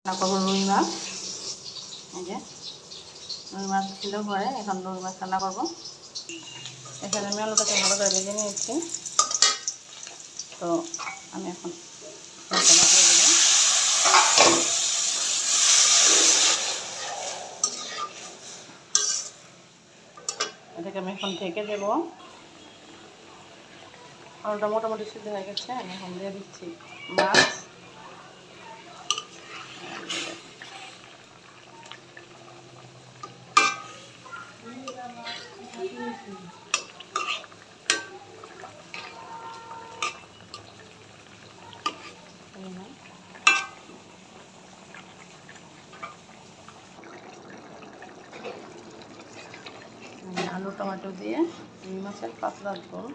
রান্না করবো রুই মাছ। এই যে রুই মাছ ছিল ঘরে, এখন রুই মাছ রান্না করবো। এখানে আমি আলুটাকে ভালো করে ভেজে নিয়েছি, তো আমি এখন মশলা দিয়ে দেবো। এটাকে আমি এখন ঢেকে দেবো। আলুটা মোটামুটি সিদ্ধ হয়ে গেছে, আমি এখন দিয়ে দিচ্ছি মাছ। আলু টমেটো দিয়ে রুই মাছের পাতলা ঝোল